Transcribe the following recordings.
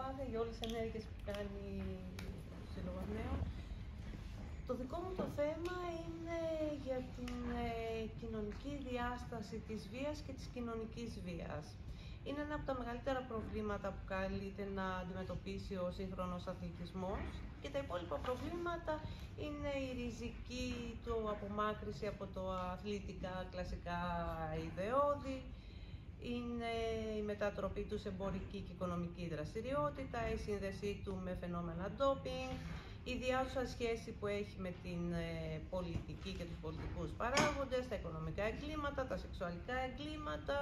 προσπάθεια, για όλες τις ενέργειες που κάνει ο Σύλλογος Νέων. Το δικό μου το θέμα είναι για την κοινωνική διάσταση της βίας και της κοινωνικής βίας. Είναι ένα από τα μεγαλύτερα προβλήματα που καλείται να αντιμετωπίσει ο σύγχρονος αθλητισμός, και τα υπόλοιπα προβλήματα είναι η ριζική του απομάκρυση από το αθλητικά κλασικά ιδεώδη, είναι η μετατροπή του σε εμπορική και οικονομική δραστηριότητα, η σύνδεσή του με φαινόμενα ντόπινγκ, η διάσωσα σχέση που έχει με την πολιτική και τους πολιτικούς παράγοντες, τα οικονομικά εγκλήματα, τα σεξουαλικά εγκλήματα,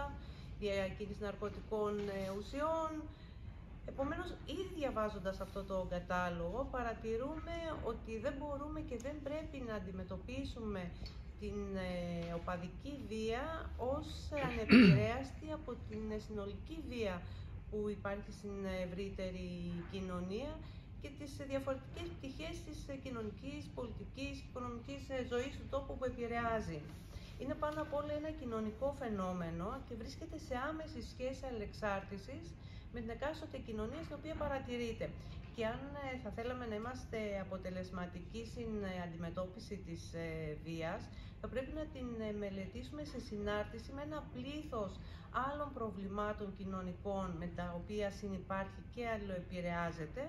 διακίνηση ναρκωτικών ουσιών. Επομένως, ήδη διαβάζοντας αυτό το κατάλογο, παρατηρούμε ότι δεν μπορούμε και δεν πρέπει να αντιμετωπίσουμε την οπαδική βία ως ανεπηρέαστη από την συνολική βία που υπάρχει στην ευρύτερη κοινωνία και τις διαφορετικές πτυχές της κοινωνικής, πολιτικής και οικονομικής ζωής του τόπου που επηρεάζει. Είναι πάνω απ' όλα ένα κοινωνικό φαινόμενο και βρίσκεται σε άμεση σχέση αλληλεξάρτησης με την εκάστοτε κοινωνία στην οποία παρατηρείται. Και αν θα θέλαμε να είμαστε αποτελεσματικοί στην αντιμετώπιση της βίας, θα πρέπει να την μελετήσουμε σε συνάρτηση με ένα πλήθος άλλων προβλημάτων κοινωνικών με τα οποία συνυπάρχει και αλληλοεπηρεάζεται,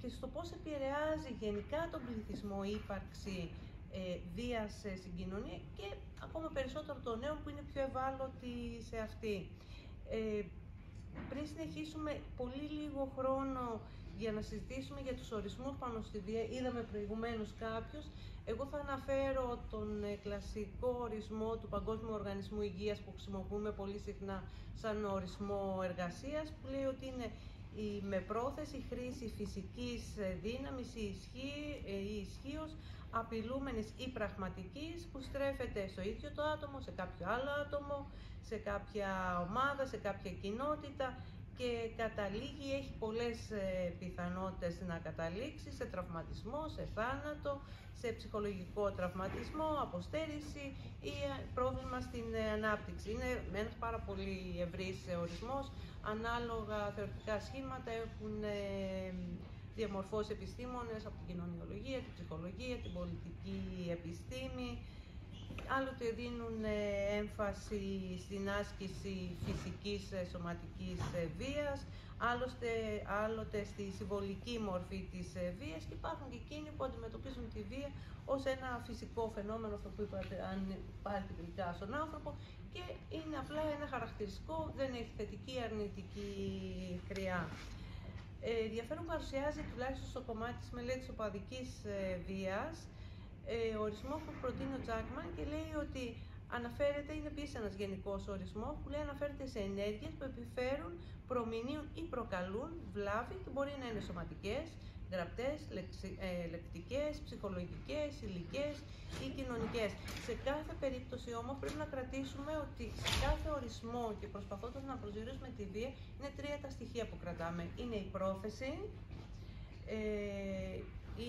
και στο πώς επηρεάζει γενικά τον πληθυσμό η ύπαρξη βίας στην κοινωνία και ακόμα περισσότερο των νέων που είναι πιο ευάλωτοι σε αυτή. Πριν συνεχίσουμε, πολύ λίγο χρόνο για να συζητήσουμε για τους ορισμούς πάνω στη βία, είδαμε προηγουμένως κάποιους. Εγώ θα αναφέρω τον κλασικό ορισμό του Παγκόσμιου Οργανισμού Υγείας που χρησιμοποιούμε πολύ συχνά σαν ορισμό εργασίας, που λέει ότι είναι η με πρόθεση χρήση φυσικής δύναμης ή ισχύος, απειλούμενης ή πραγματικής, που στρέφεται στο ίδιο το άτομο, σε κάποιο άλλο άτομο, σε κάποια ομάδα, σε κάποια κοινότητα και καταλήγει, έχει πολλές πιθανότητες να καταλήξει σε τραυματισμό, σε θάνατο, σε ψυχολογικό τραυματισμό, αποστέρηση ή πρόβλημα στην ανάπτυξη. Είναι ένας πάρα πολύ ευρύς ορισμός. Ανάλογα θεωρητικά σχήματα έχουν διαμορφώσει επιστήμονες από την κοινωνιολογία, την ψυχολογία, την πολιτική επιστήμη. Άλλοτε δίνουν έμφαση στην άσκηση φυσικής σωματικής βίας, άλλοτε στη συμβολική μορφή της βίας, και υπάρχουν και εκείνοι που αντιμετωπίζουν τη βία ως ένα φυσικό φαινόμενο, αυτό που είπατε, αν υπάρχει τελικά στον άνθρωπο, και είναι απλά ένα χαρακτηριστικό, δεν έχει θετική ή αρνητική χρειά. Ενδιαφέρον παρουσιάζει, τουλάχιστον στο κομμάτι της μελέτης οπαδικής βίας, ο ορισμός που προτείνει ο Τζάκμαν, και λέει ότι αναφέρεται, είναι επίσης ένας γενικός ορισμός, που λέει αναφέρεται σε ενέργειες που επιφέρουν, προμηνύουν ή προκαλούν βλάβη, και μπορεί να είναι σωματικές, γραπτές, λεκτικές, ψυχολογικές, υλικές ή κοινωνικές. Σε κάθε περίπτωση όμως πρέπει να κρατήσουμε ότι σε κάθε ορισμό, και προσπαθώντας να προσδιορίσουμε τη βία, είναι τρία τα στοιχεία που κρατάμε. Είναι η πρόθεση,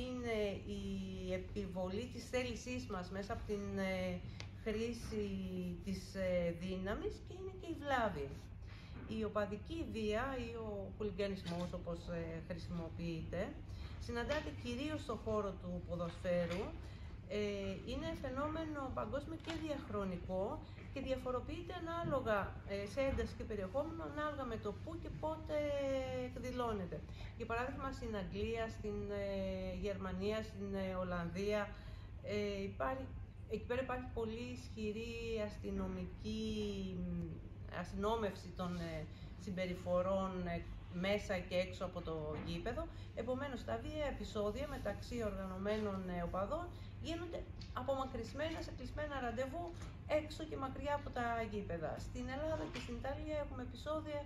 είναι η επιβολή της θέλησής μας μέσα από την χρήση της δύναμης, και είναι και η βλάβη. Η οπαδική βία ή ο χουλιγκανισμός, όπως χρησιμοποιείται, συναντάται κυρίως στον χώρο του ποδοσφαίρου. Είναι φαινόμενο παγκόσμιο και διαχρονικό και διαφοροποιείται ανάλογα σε ένταση και περιεχόμενο, ανάλογα με το πού και πότε εκδηλώνεται. Για παράδειγμα, στην Αγγλία, στην Γερμανία, στην Ολλανδία, εκεί πέρα υπάρχει πολύ ισχυρή αστυνόμευση των συμπεριφορών μέσα και έξω από το γήπεδο. Επομένως, τα βία επεισόδια μεταξύ οργανωμένων οπαδών γίνονται απομακρυσμένα σε κλεισμένα ραντεβού έξω και μακριά από τα γήπεδα. Στην Ελλάδα και στην Ιταλία έχουμε επεισόδια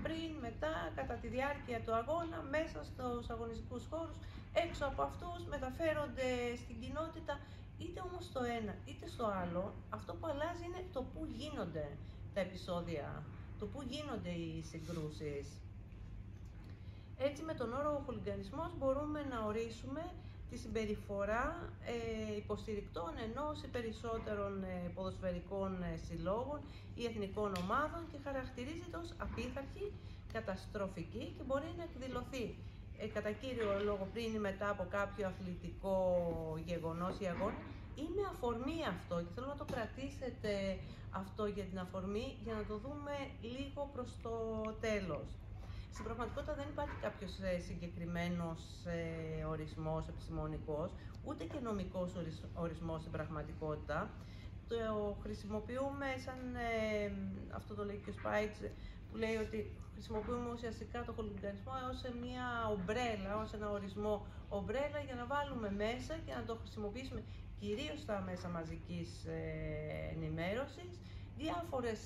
πριν, μετά, κατά τη διάρκεια του αγώνα, μέσα στους αγωνιστικούς χώρους. Έξω από αυτούς μεταφέρονται στην κοινότητα, είτε όμως στο ένα είτε στο άλλο. Αυτό που αλλάζει είναι το πού γίνονται τα επεισόδια, το πού γίνονται οι συγκρούσεις. Έτσι, με τον όρο χουλιγκανισμός μπορούμε να ορίσουμε τη συμπεριφορά υποστηρικτών ενός ή περισσότερων ποδοσφαιρικών συλλόγων ή εθνικών ομάδων, και χαρακτηρίζεται ως απίθαρχη, καταστροφική και μπορεί να εκδηλωθεί κατά κύριο λόγο πριν ή μετά από κάποιο αθλητικό γεγονός ή αγώνα, ή με αφορμή αυτό, και θέλω να το κρατήσετε αυτό για την αφορμή, για να το δούμε λίγο προς το τέλος. Στην πραγματικότητα δεν υπάρχει κάποιος συγκεκριμένος ορισμός επιστημονικός, ούτε και νομικός ορισμός στην πραγματικότητα. Το χρησιμοποιούμε σαν, αυτό το λέει και ο Σπάιτς, που λέει ότι χρησιμοποιούμε ουσιαστικά το χολιγκλωρισμό ως μια ομπρέλα, ως ένα ορισμό ομπρέλα για να βάλουμε μέσα και να το χρησιμοποιήσουμε κυρίως στα μέσα μαζικής ενημέρωσης, διάφορες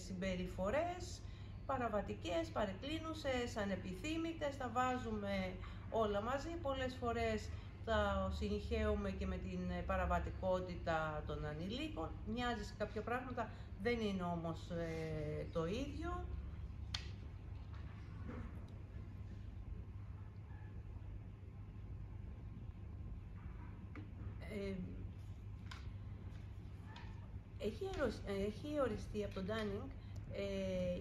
συμπεριφορές, παραβατικές, παρεκκλίνουσες, ανεπιθύμητες, τα βάζουμε όλα μαζί. Πολλές φορές τα συγχαίουμε και με την παραβατικότητα των ανηλίκων. Μοιάζει σε κάποια πράγματα, δεν είναι όμως το ίδιο. Έχει οριστεί από τον Ντάνινγκ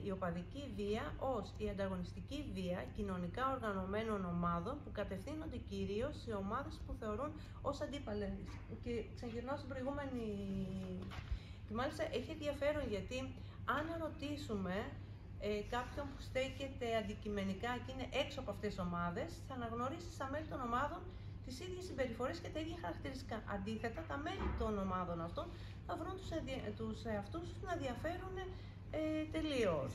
η οπαδική βία ως η ανταγωνιστική βία κοινωνικά οργανωμένων ομάδων που κατευθύνονται κυρίως σε ομάδες που θεωρούν ως αντίπαλες. Και ξαναγυρνάω στην προηγούμενη. Και μάλιστα έχει ενδιαφέρον, γιατί αν ρωτήσουμε κάποιον που στέκεται αντικειμενικά και είναι έξω από αυτές τις ομάδες, θα αναγνωρίσει στα μέλη των ομάδων τις ίδιες συμπεριφορές και τα ίδια χαρακτηριστικά. Αντίθετα, τα μέλη των ομάδων αυτών θα βρουν τους εαυτούς τους να διαφέρουν τελείως.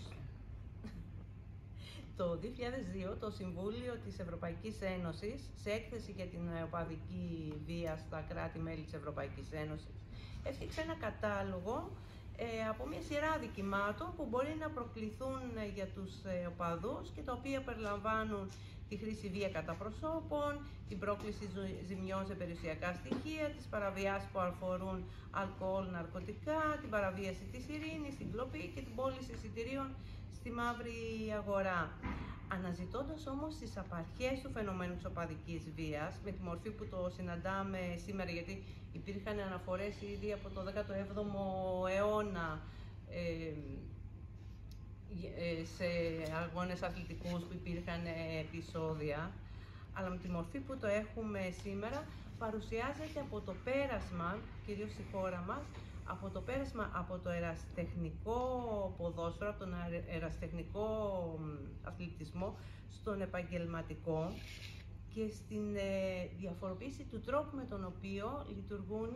Το 2002 το Συμβούλιο της Ευρωπαϊκής Ένωσης, σε έκθεση για την οπαδική βία στα κράτη-μέλη της Ευρωπαϊκής Ένωσης, έφτιαξε ένα κατάλογο από μια σειρά αδικημάτων που μπορεί να προκληθούν για τους οπαδούς και τα οποία περιλαμβάνουν τη χρήση βία κατά προσώπων, την πρόκληση ζημιών σε περιουσιακά στοιχεία, τις παραβιάσεις που αφορούν αλκοόλ, ναρκωτικά, την παραβίαση της ειρήνης, την κλοπή και την πώληση εισιτηρίων στη μαύρη αγορά. Αναζητώντας όμως τις απαρχές του φαινομένου της οπαδικής βίας, με τη μορφή που το συναντάμε σήμερα, γιατί υπήρχαν αναφορές ήδη από το 17ο αιώνα σε αγώνες αθλητικούς που υπήρχαν επεισόδια, αλλά με τη μορφή που το έχουμε σήμερα παρουσιάζεται από το πέρασμα, κυρίως στη χώρα μας, από το πέρασμα από το ερασιτεχνικό ποδόσφαιρο, από τον ερασιτεχνικό αθλητισμό στον επαγγελματικό και στην διαφοροποίηση του τρόπου με τον οποίο λειτουργούν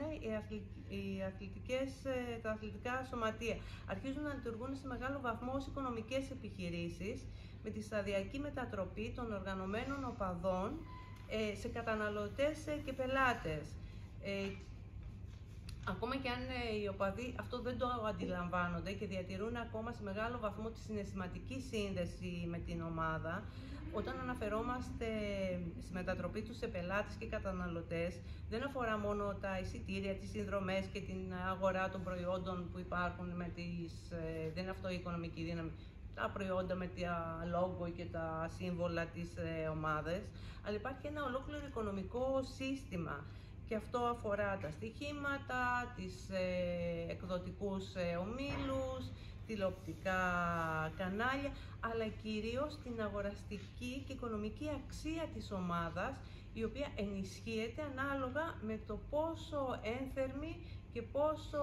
τα αθλητικά σωματεία. Αρχίζουν να λειτουργούν σε μεγάλο βαθμό ως οικονομικές επιχειρήσεις, με τη σταδιακή μετατροπή των οργανωμένων οπαδών σε καταναλωτές και πελάτες. Ακόμα και αν οι οπαδοί αυτό δεν το αντιλαμβάνονται και διατηρούν ακόμα σε μεγάλο βαθμό τη συναισθηματική σύνδεση με την ομάδα, όταν αναφερόμαστε στη μετατροπή τους σε πελάτες και καταναλωτές, δεν αφορά μόνο τα εισιτήρια, τις συνδρομές και την αγορά των προϊόντων που υπάρχουν δεν είναι αυτό η οικονομική δύναμη, τα προϊόντα με τα λόγο και τα σύμβολα της ομάδας, αλλά υπάρχει ένα ολόκληρο οικονομικό σύστημα. Και αυτό αφορά τα στοιχήματα, τις εκδοτικούς ομίλους, τηλεοπτικά κανάλια, αλλά κυρίως την αγοραστική και οικονομική αξία της ομάδας, η οποία ενισχύεται ανάλογα με το πόσο ένθερμη και πόσο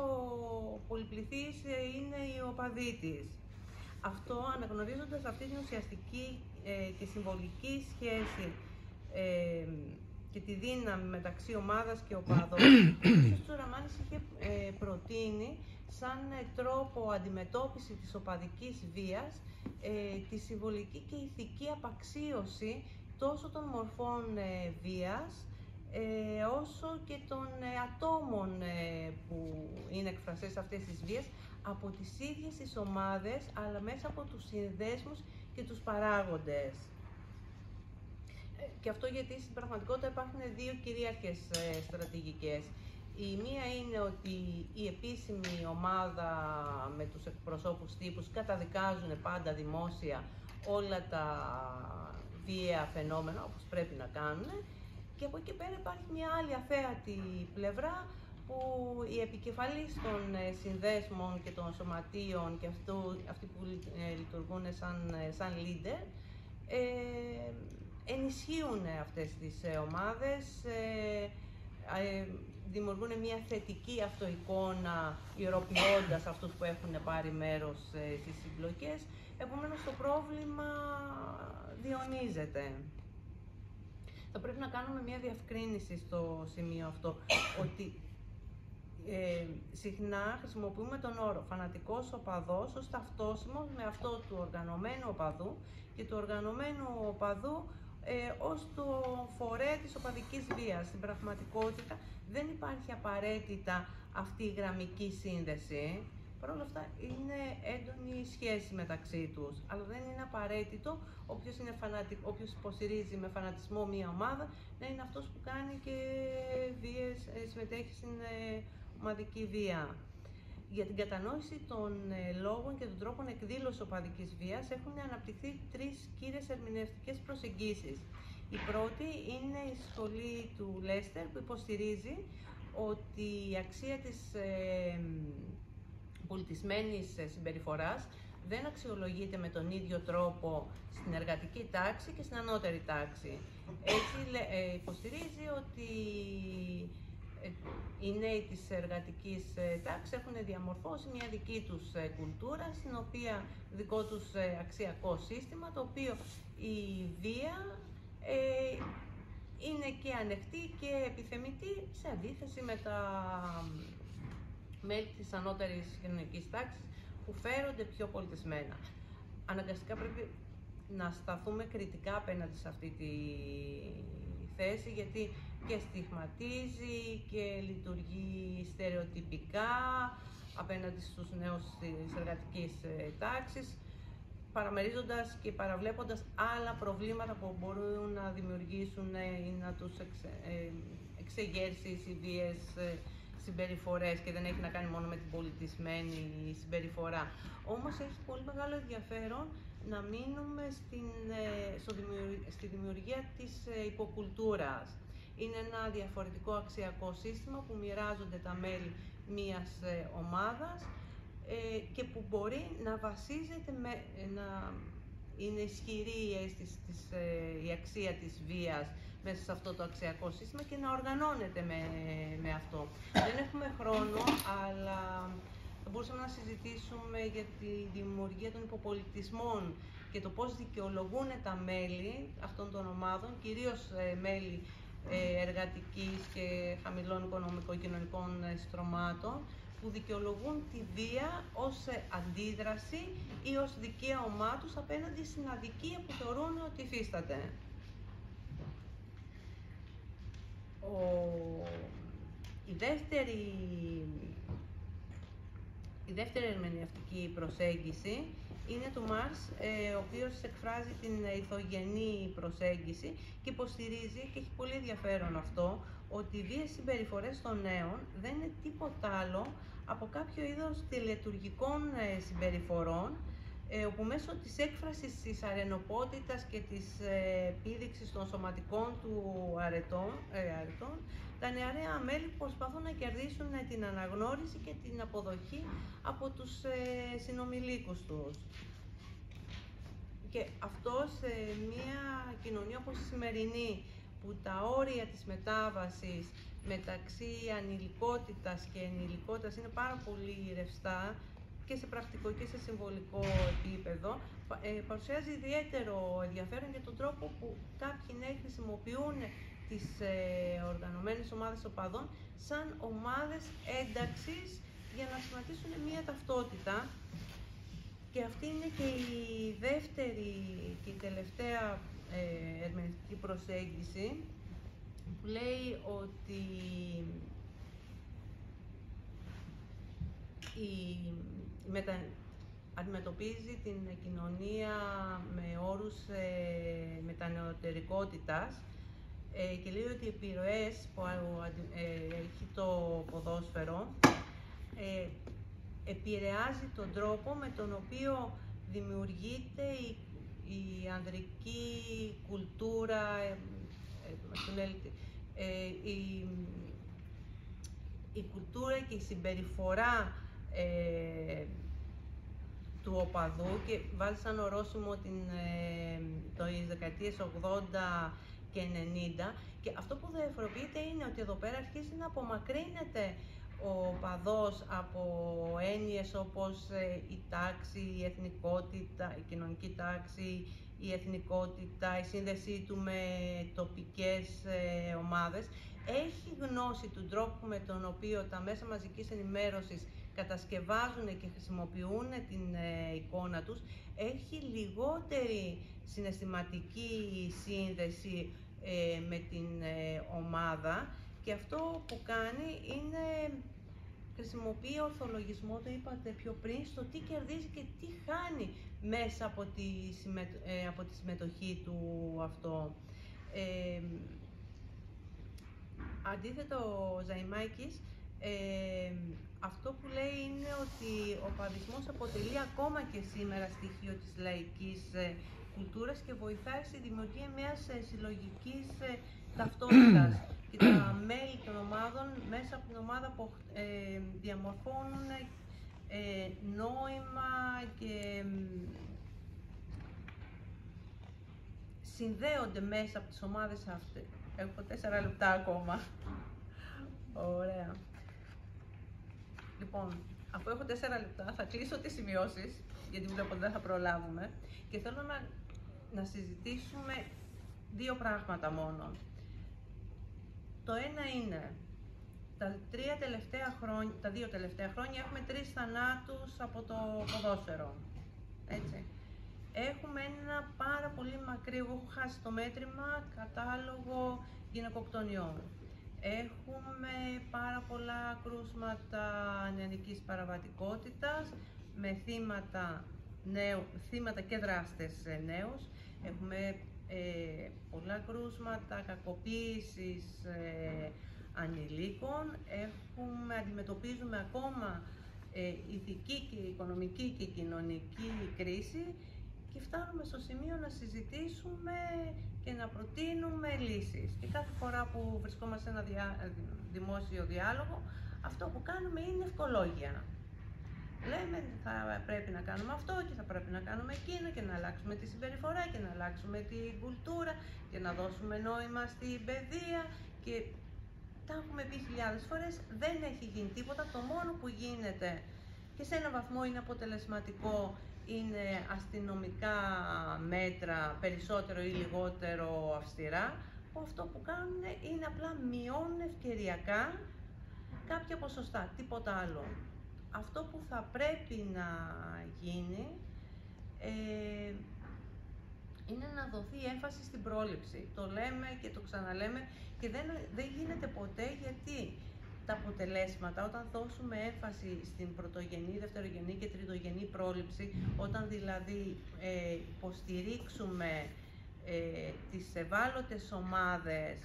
πολυπληθής είναι η οπαδή της. Αυτό, αναγνωρίζοντας αυτή την ουσιαστική και συμβολική σχέση και τη δύναμη μεταξύ ομάδας και οπαδών, ο Τσουραμάνης είχε προτείνει σαν τρόπο αντιμετώπιση της οπαδικής βίας τη συμβολική και ηθική απαξίωση τόσο των μορφών βίας όσο και των ατόμων που είναι εκφραστές αυτές τις βίες από τις ίδιες τις ομάδες, αλλά μέσα από τους συνδέσμους και τους παράγοντες. Και αυτό γιατί στην πραγματικότητα υπάρχουν δύο κυρίαρχες στρατηγικές. Η μία είναι ότι η επίσημη ομάδα με τους εκπροσώπους τύπους καταδικάζουν πάντα δημόσια όλα τα βία φαινόμενα, όπως πρέπει να κάνουν. Και από εκεί πέρα υπάρχει μια άλλη αθέατη πλευρά που οι επικεφαλείς των συνδέσμων και των σωματείων και αυτοί που λειτουργούν σαν leader ενισχύουν αυτές τις ομάδες, δημιουργούν μια θετική αυτοεικόνα ιεροποιώντας αυτούς που έχουν πάρει μέρος στις συμπλοκές. Επομένως το πρόβλημα διονύζεται. Θα πρέπει να κάνουμε μια διευκρίνηση στο σημείο αυτό, ότι συχνά χρησιμοποιούμε τον όρο φανατικός οπαδός ως ταυτόσιμο με αυτό του οργανωμένου οπαδού και του οργανωμένου οπαδού ως το φορέα της οπαδικής βίας. Στην πραγματικότητα δεν υπάρχει απαραίτητα αυτή η γραμμική σύνδεση. Παρ' όλα αυτά είναι έντονη η σχέση μεταξύ τους, αλλά δεν είναι απαραίτητο όποιος υποστηρίζει με φανατισμό μία ομάδα να είναι αυτός που κάνει και συμμετέχει στην ομαδική βία. Για την κατανόηση των λόγων και των τρόπων εκδήλωσης οπαδικής βίας έχουν αναπτυχθεί τρεις κύριες ερμηνευτικές προσεγγίσεις. Η πρώτη είναι η σχολή του Λέστερ, που υποστηρίζει ότι η αξία της πολιτισμένης συμπεριφοράς δεν αξιολογείται με τον ίδιο τρόπο στην εργατική τάξη και στην ανώτερη τάξη. Έτσι υποστηρίζει ότι οι νέοι της εργατικής τάξης έχουν διαμορφώσει μια δική τους κουλτούρα, στην οποία δικό τους αξιακό σύστημα, το οποίο η βία είναι και ανεκτή και επιθεμητή σε αντίθεση με τα μέλη της ανώτερης κοινωνικής τάξης που φέρονται πιο πολιτισμένα. Αναγκαστικά πρέπει να σταθούμε κριτικά απέναντι σε αυτή τη θέση, γιατί και στιγματίζει και λειτουργεί στερεοτυπικά απέναντι στους νέους της εργατικής τάξης, παραμερίζοντας και παραβλέποντας άλλα προβλήματα που μπορούν να δημιουργήσουν ή να τους εξεγέρσεις οι βίες συμπεριφορές, και δεν έχει να κάνει μόνο με την πολιτισμένη συμπεριφορά. Όμως έχει πολύ μεγάλο ενδιαφέρον να μείνουμε στη δημιουργία της υποκουλτούρας. Είναι ένα διαφορετικό αξιακό σύστημα που μοιράζονται τα μέλη μιας ομάδας και που μπορεί να βασίζεται, να είναι ισχυρή η αίσθηση η αξία της βίας μέσα σε αυτό το αξιακό σύστημα και να οργανώνεται με αυτό. Δεν έχουμε χρόνο, αλλά θα μπορούσαμε να συζητήσουμε για τη δημιουργία των υποπολιτισμών και το πώς δικαιολογούν τα μέλη αυτών των ομάδων, κυρίως μέλη εργατικής και χαμηλών οικονομικο-κοινωνικών στρωμάτων, που δικαιολογούν τη βία ως αντίδραση ή ως δικαίωμά τους απέναντι στην αδικία που θεωρούν ότι υφίσταται. Η δεύτερη ερμηνευτική προσέγγιση είναι του Μάρς, ο οποίος εκφράζει την ηθογενή προσέγγιση και υποστηρίζει, και έχει πολύ ενδιαφέρον αυτό, ότι οι βίες συμπεριφορές των νέων δεν είναι τίποτα άλλο από κάποιο είδος τελετουργικών συμπεριφορών, όπου μέσω της έκφρασης της αρενοπότητας και της επίδειξης των σωματικών του αρετών, τα νεαραία μέλη προσπαθούν να κερδίσουν την αναγνώριση και την αποδοχή από τους συνομιλίκους τους. Και αυτό σε μια κοινωνία όπως η σημερινή, που τα όρια της μετάβασης μεταξύ ανηλικότητας και ενηλικότητας είναι πάρα πολύ ρευστά και σε πρακτικό και σε συμβολικό επίπεδο, παρουσιάζει ιδιαίτερο ενδιαφέρον για τον τρόπο που κάποιοι νέοι χρησιμοποιούν τις οργανωμένες ομάδες οπαδών σαν ομάδες ένταξης για να σχηματίσουν μία ταυτότητα. Και αυτή είναι και η δεύτερη και η τελευταία ερμηνευτική προσέγγιση, που λέει ότι αντιμετωπίζει την κοινωνία με όρους μετανεωτερικότητας και λέει ότι οι επιρροές που έχει το ποδόσφαιρο επηρεάζει τον τρόπο με τον οποίο δημιουργείται η ανδρική κουλτούρα, η κουλτούρα και η συμπεριφορά του οπαδού, και βάζει σαν ορόσημο τις δεκαετίες 80 και 90, και αυτό που διαφοροποιείται είναι ότι εδώ πέρα αρχίζει να απομακρύνεται ο οπαδός από έννοιες όπως η τάξη, η εθνικότητα, η κοινωνική τάξη, η εθνικότητα, η σύνδεσή του με τοπικές ομάδες. Έχει γνώση του τρόπου με τον οποίο τα μέσα μαζικής ενημέρωσης κατασκευάζουν και χρησιμοποιούν την εικόνα τους, έχει λιγότερη συναισθηματική σύνδεση με την ομάδα, και αυτό που κάνει είναι χρησιμοποιεί ορθολογισμό, το είπατε πιο πριν, στο τι κερδίζει και τι χάνει μέσα από τη συμμετοχή του αυτό. Αντίθετα, ο Ζαϊμάκης αυτό που λέει είναι ότι ο παδισμός αποτελεί ακόμα και σήμερα στοιχείο της λαϊκής κουλτούρας και βοηθάει στη δημιουργία μιας συλλογικής ταυτότητας. Και τα μέλη των ομάδων μέσα από την ομάδα διαμορφώνουν νόημα και συνδέονται μέσα από τις ομάδες αυτές. Έχω 4 λεπτά ακόμα. Ωραία. Λοιπόν, αφού έχω 4 λεπτά, θα κλείσω τις σημειώσεις, γιατί βλέπω ότι δεν θα προλάβουμε, και θέλω να συζητήσουμε 2 πράγματα μόνο. Το ένα είναι, τα 2 τελευταία χρόνια έχουμε 3 θανάτους από το ποδόσφαιρο, έτσι. Έχουμε ένα πάρα πολύ μακρύ, εγώ έχω χάσει το μέτρημα, κατάλογο γυναικοκτονιών. Έχουμε πάρα πολλά κρούσματα νεανικής παραβατικότητας με θύματα και δράστες νέους. Έχουμε πολλά κρούσματα κακοποίησης ανηλίκων. Αντιμετωπίζουμε ακόμα ηθική και οικονομική και κοινωνική κρίση, και φτάνουμε στο σημείο να συζητήσουμε και να προτείνουμε λύσεις. Και κάθε φορά που βρισκόμαστε σε ένα δημόσιο διάλογο, αυτό που κάνουμε είναι ευκολόγια. Λέμε θα πρέπει να κάνουμε αυτό και θα πρέπει να κάνουμε εκείνο και να αλλάξουμε τη συμπεριφορά και να αλλάξουμε την κουλτούρα και να δώσουμε νόημα στην παιδεία, και τα έχουμε πει χιλιάδες φορές, δεν έχει γίνει τίποτα. Το μόνο που γίνεται και σε έναν βαθμό είναι αποτελεσματικό είναι αστυνομικά μέτρα, περισσότερο ή λιγότερο αυστηρά, που αυτό που κάνουν είναι απλά μειώνουν ευκαιριακά κάποια ποσοστά, τίποτα άλλο. Αυτό που θα πρέπει να γίνει είναι να δοθεί έμφαση στην πρόληψη. Το λέμε και το ξαναλέμε και δεν γίνεται ποτέ, γιατί τα αποτελέσματα, όταν δώσουμε έμφαση στην πρωτογενή, δευτερογενή και τριτογενή πρόληψη, όταν δηλαδή υποστηρίξουμε τις ευάλωτες ομάδες,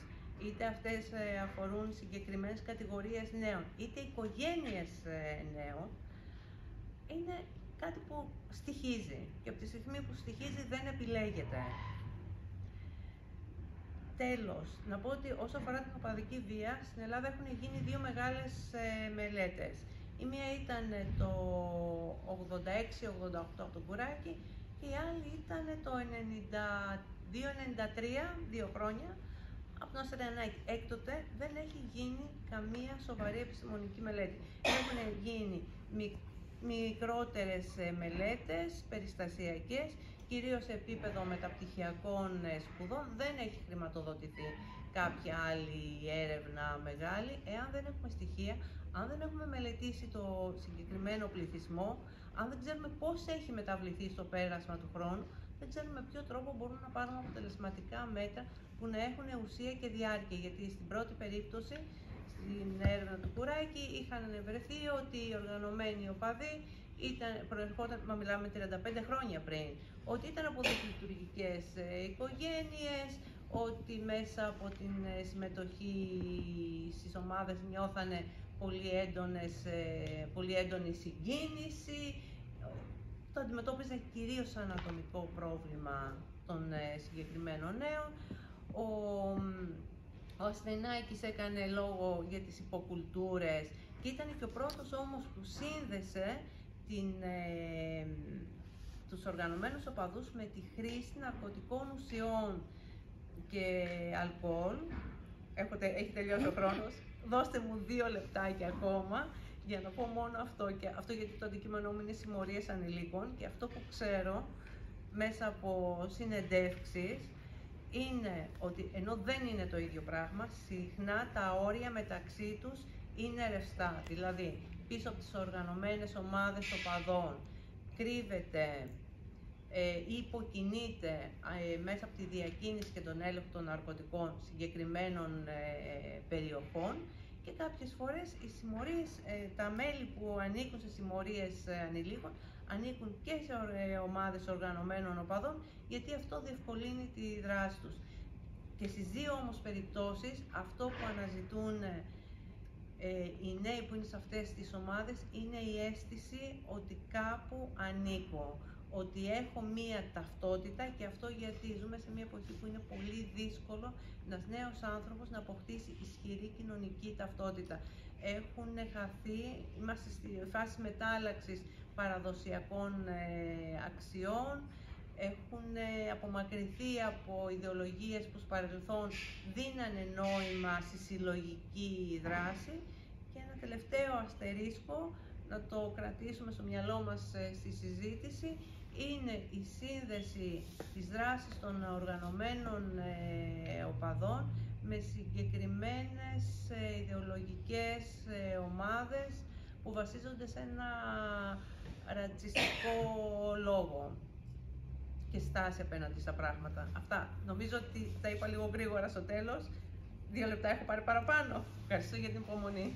είτε αυτές αφορούν συγκεκριμένες κατηγορίες νέων, είτε οικογένειες νέων, είναι κάτι που στοιχίζει, και από τη στιγμή που στοιχίζει δεν επιλέγεται. Τέλος, να πω ότι όσο αφορά την οπαδική βία, στην Ελλάδα έχουν γίνει 2 μεγάλες μελέτες. Η μία ήταν το 86-88 από τον Κουράκη και η άλλη ήταν το 92-93, 2 χρόνια, από τον Αστρανάκη. Έκτοτε δεν έχει γίνει καμία σοβαρή επιστημονική μελέτη. Έχουν γίνει μικρότερες μελέτες, περιστασιακές, κυρίως σε επίπεδο μεταπτυχιακών σπουδών. Δεν έχει χρηματοδοτηθεί κάποια άλλη έρευνα μεγάλη. Εάν δεν έχουμε στοιχεία, αν δεν έχουμε μελετήσει το συγκεκριμένο πληθυσμό, αν δεν ξέρουμε πώς έχει μεταβληθεί στο πέρασμα του χρόνου, δεν ξέρουμε με ποιο τρόπο μπορούμε να πάρουμε αποτελεσματικά μέτρα που να έχουν ουσία και διάρκεια. Γιατί στην πρώτη περίπτωση, στην έρευνα του Κουράκη, είχαν βρεθεί ότι οι οργανωμένοι οπαδοί προερχόταν, μα μιλάμε 35 χρόνια πριν, ότι ήταν από δυσλειτουργικές οικογένειες, ότι μέσα από την συμμετοχή στις ομάδες νιώθανε πολύ έντονη συγκίνηση. Το αντιμετώπιζε κυρίως σαν ατομικό πρόβλημα των συγκεκριμένων νέων. Ο Ασθενάκης έκανε λόγο για τις υποκουλτούρες Και ήταν και ο πρώτος όμως που σύνδεσε τους οργανωμένους οπαδούς με τη χρήση ναρκωτικών ουσιών και αλκοόλ. Έχει τελειώσει ο χρόνος. Δώστε μου 2 λεπτάκια ακόμα για να πω μόνο αυτό. Και αυτό γιατί το αντικείμενό μου είναι συμμορίες ανηλίκων και αυτό που ξέρω μέσα από συνεντεύξεις είναι ότι ενώ δεν είναι το ίδιο πράγμα, συχνά τα όρια μεταξύ τους είναι ρευστά. Δηλαδή, πίσω από τις οργανωμένες ομάδες οπαδών κρύβεται ή υποκινείται μέσα από τη διακίνηση και τον έλεγχο των ναρκωτικών συγκεκριμένων περιοχών και κάποιες φορές οι συμμορίες, τα μέλη που ανήκουν σε συμμορίες ανηλίκων ανήκουν και σε ομάδες οργανωμένων οπαδών, γιατί αυτό διευκολύνει τη δράση τους. Και στις 2 όμως περιπτώσεις αυτό που αναζητούν οι νέοι που είναι σε αυτές τις ομάδες είναι η αίσθηση ότι κάπου ανήκω, ότι έχω μία ταυτότητα, και αυτό γιατί ζούμε σε μια εποχή που είναι πολύ δύσκολο ένας νέος άνθρωπος να αποκτήσει ισχυρή κοινωνική ταυτότητα. Έχουν χαθεί, είμαστε στη φάση μετάλλαξης παραδοσιακών αξιών, έχουν απομακρυνθεί από ιδεολογίες που στο παρελθόν δίνανε νόημα στη συλλογική δράση. Και ένα τελευταίο αστερίσκο, να το κρατήσουμε στο μυαλό μας στη συζήτηση, είναι η σύνδεση της δράσης των οργανωμένων οπαδών με συγκεκριμένες ιδεολογικές ομάδες που βασίζονται σε ένα ρατσιστικό λόγο και στάση απέναντι στα πράγματα. Αυτά. Νομίζω ότι τα είπα λίγο γρήγορα στο τέλος. 2 λεπτά έχω πάρει παραπάνω. Ευχαριστώ για την υπομονή.